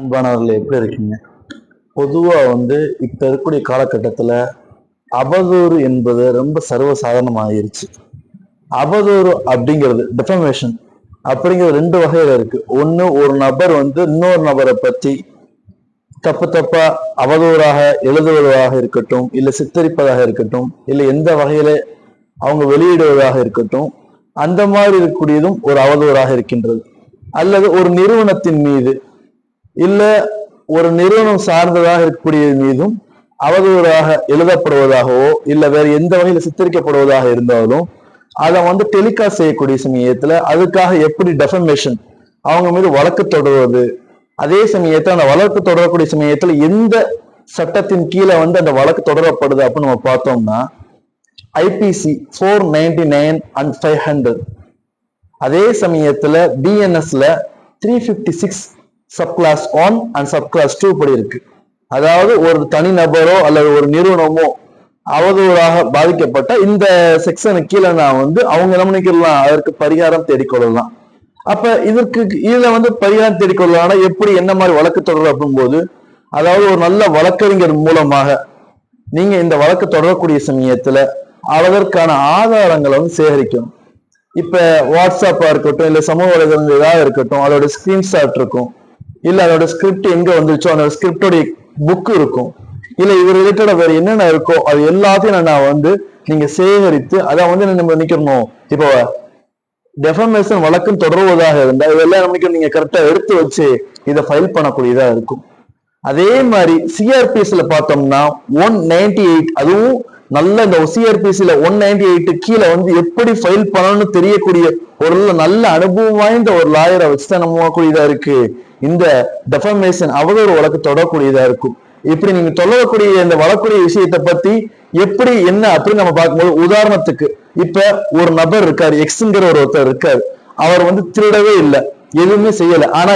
அன்பானவர்கள் எப்படி இருக்கீங்க? பொதுவா இப்ப இருக்கக்கூடிய காலகட்டத்துல அவதூறு என்பது ரொம்ப சர்வசாதாரணமாயிருச்சு. அவதூறு அப்படிங்கிறது டிஃபமேஷன் அப்படிங்கிறது ரெண்டு வகையில இருக்கு. ஒண்ணு, ஒரு நபர் இன்னொரு நபரை பத்தி தப்பு தப்பா அவதூறாக எழுதுவதாக இருக்கட்டும், இல்ல சித்தரிப்பதாக இருக்கட்டும், இல்ல எந்த வகையில அவங்க வெளியிடுவதாக இருக்கட்டும், அந்த மாதிரி இருக்கக்கூடியதும் ஒரு அவதூறாக இருக்கின்றது. அல்லது ஒரு நிறுவனத்தின் மீது இல்ல ஒரு நிறுவனம் சார்ந்ததாக இருக்கக்கூடிய மீதும் அவதூறாக எழுதப்படுவதாகவோ இல்ல வேற எந்த வகையில சித்தரிக்கப்படுவதாக இருந்தாலும் அதை டெலிகாஸ்ட் செய்யக்கூடிய சமயத்துல அதுக்காக எப்படி டெஃபமேஷன் அவங்க மீது வழக்கு தொடர்வது, அதே சமயத்துல அந்த வழக்கு தொடரக்கூடிய சமயத்துல எந்த சட்டத்தின் கீழே அந்த வழக்கு தொடரப்படுது அப்படின்னு நம்ம பார்த்தோம்னா ஐபிசி 499 and 500, அதே சமயத்துல பிஎன்எஸ்ல 356 சப்கிளாஸ் 1 and சப்கிளாஸ் 2 படி இருக்கு. அதாவது ஒரு தனி நபரோ அல்லது ஒரு நிறுவனமோ அவதூறாக பாதிக்கப்பட்ட இந்த செக்ஷனுக்கு கீழே நான் அவங்க என்ன பண்ணிக்கலாம், அதற்கு பரிகாரம் தேடிக்கொள்ளலாம். அப்ப இதுல பரிகாரம் தேடிக்கொள்ளலாம். எப்படி என்ன மாதிரி வழக்கு தொடர் அப்படின் போது, அதாவது ஒரு நல்ல வழக்கறிஞர் மூலமாக நீங்க இந்த வழக்கு தொடரக்கூடிய சமயத்துல அதற்கான ஆதாரங்களை சேகரிக்கணும். இப்ப வாட்ஸ்அப்பா இருக்கட்டும், இல்ல சமூக வலைதளங்கள் ஏதாவது இருக்கட்டும், அதோட ஸ்கிரீன்ஷாட் இருக்கும், இல்ல அதோட ஸ்கிரிப்ட் எங்க வந்துச்சோ அந்த ஸ்கிரிப்டோடைய புக் இருக்கும், இல்ல இது ரிலேட்டடா வேற என்னென்ன இருக்கோ அது எல்லாத்தையும் நான் நீங்க சேகரித்து அதை நம்ம நிக்கணும். இப்போ டெஃபமேஷன் வழக்கு தொடர்வதாக இருந்தா இதெல்லாம் நீங்க கரெக்டா எடுத்து வச்சு இதை ஃபைல் பண்ணக்கூடியதா இருக்கும். அதே மாதிரி சிஆர்பிஎஸ்ல பார்த்தோம்னா 198, அதுவும் நல்ல இந்த சிஆர்பிசில 198 கீழே எப்படி ஃபைல் பண்ணணும்னு தெரியக்கூடிய ஒரு நல்ல அனுபவம் வாய்ந்த ஒரு லாயரை வச்சுதான் நம்ம கூடியதா இருக்கு இந்த டெஃபமேஷன் அவதூறு வழக்கு தொடரக்கூடியதா இருக்கும். இப்படி நீங்க தொடரக்கூடிய இந்த வழக்கூடிய விஷயத்தை பத்தி எப்படி என்ன அப்படின்னு நம்ம பார்க்கும்போது, உதாரணத்துக்கு இப்ப ஒரு நபர் இருக்காரு, எக்ஸ்ங்கிற ஒருத்தர் இருக்காரு, அவர் திருடவே இல்லை, எதுவுமே செய்யல, ஆனா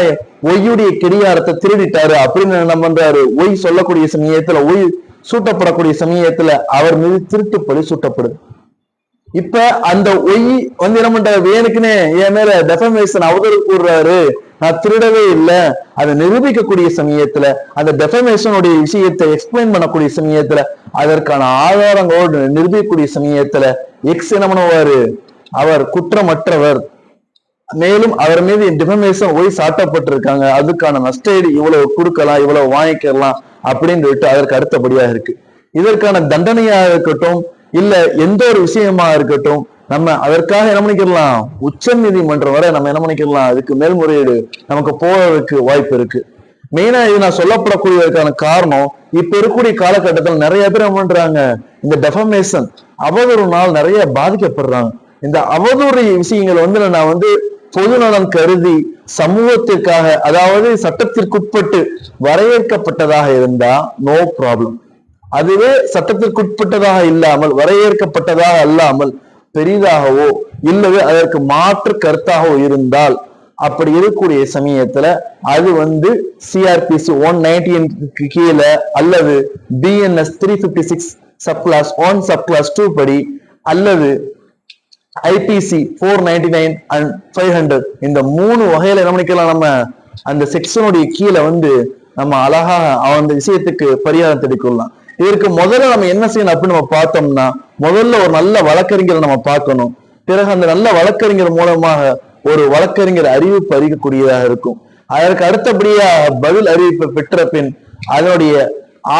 ஒய்யுடைய கெடியாரத்தை திருடிட்டாரு அப்படின்னு என்ன பண்றாரு, ஒய் சொல்லக்கூடிய சமயத்துல ஒய் சூட்டப்படக்கூடிய சமயத்துல அவர் மீது திருட்டு பழி சூட்டப்படுது. இப்ப அந்த ஒய் என்ன பண்றாரு, வேணுக்குன்னு என் மேல டெஃபமேஷன் அவதூறு கூறுறாரு, நான் திருடவே இல்லை, அதை நிரூபிக்கக்கூடிய சமயத்துல அந்த டெஃபமேஷனுடைய விஷயத்தை எக்ஸ்பிளைன் பண்ணக்கூடிய சமயத்துல அதற்கான ஆதாரங்களோடு நிரூபிக்கக்கூடிய சமயத்துல எக்ஸ் என்ன பண்ணுவாரு, அவர் குற்றமற்றவர், மேலும் அவர் மீது டிஃபமேஷன் ஒய் சாட்டப்பட்டிருக்காங்க, அதுக்கான நஷ்டஈடு இவ்வளவு கொடுக்கலாம், இவ்வளவு வாங்கிக்கலாம் அப்படின்னு அதற்கு அடுத்தபடியாக இருக்கு. இதற்கான தண்டனையாக இருக்கட்டும் இல்ல எந்த ஒரு விஷயமா இருக்கட்டும், நம்ம அதற்காக என்ன பண்ணிக்கலாம், உச்ச நீதிமன்றம் வரை நம்ம என்ன பண்ணிக்கலாம், அதுக்கு மேல்முறையீடு நமக்கு போவதற்கு வாய்ப்பு இருக்கு. மெயினா இது நான் சொல்லப்படக்கூடியதற்கான காரணம், இப்ப இருக்கக்கூடிய காலகட்டத்தில் நிறைய பேர் என்ன பண்றாங்க, இந்த டெஃபமேஷன் அவதூறுனால் நிறைய பாதிக்கப்படுறாங்க. இந்த அவதூறு விஷயங்கள் நான் பொதுநலன் கருதி சமூகத்திற்காக, அதாவது சட்டத்திற்குட்பட்டு வரையறுக்கப்பட்டதாக இருந்தா நோ ப்ராப்ளம். அதுவே சட்டத்திற்குட்பட்டதாக இல்லாமல் வரையறுக்கப்பட்டதாக அல்லாமல் பெரிதாகவோ இல்லவே அதற்கு மாற்று கருத்தாகவோ இருந்தால், அப்படி இருக்கக்கூடிய சமயத்துல அது சிஆர்பிசி 198 கீழே அல்லது பிஎன்எஸ் 356 சப்கிளாஸ் 1 சப்கிளாஸ் 2 படி அல்லது ஐபிசி 499 and 500 இந்த 3 வகையில என்ன பண்ணிக்கலாம், நம்ம அந்த செக்ஷனுடைய கீழே நம்ம அழகா அந்த விஷயத்துக்கு பரிகாரம் தேடிக்கொள்ளலாம். இதற்கு முதல்ல நம்ம என்ன செய்யணும் அப்படின்னு நம்ம பார்த்தோம்னா, முதல்ல ஒரு நல்ல வழக்கறிஞரை நம்ம பார்க்கணும். பிறகு அந்த நல்ல வழக்கறிஞர் மூலமாக ஒரு வழக்கறிஞர் அறிவிப்பு அறிவிக்கக்கூடியதாக இருக்கும். அதற்கு அடுத்தபடியா பதில் அறிவிப்பு பெற்ற பின் அதனுடைய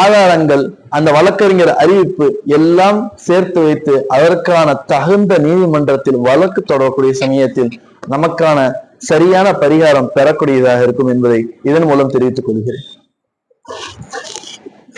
ஆதாரங்கள், அந்த வழக்கறிஞர் அறிவிப்பு எல்லாம் சேர்த்து வைத்து அதற்கான தகுந்த நீதிமன்றத்தில் வழக்கு தொடரக்கூடிய சமயத்தில் நமக்கான சரியான பரிகாரம் பெறக்கூடியதாக இருக்கும் என்பதை இதன் மூலம் தெரிவித்துக் கொள்கிறேன்.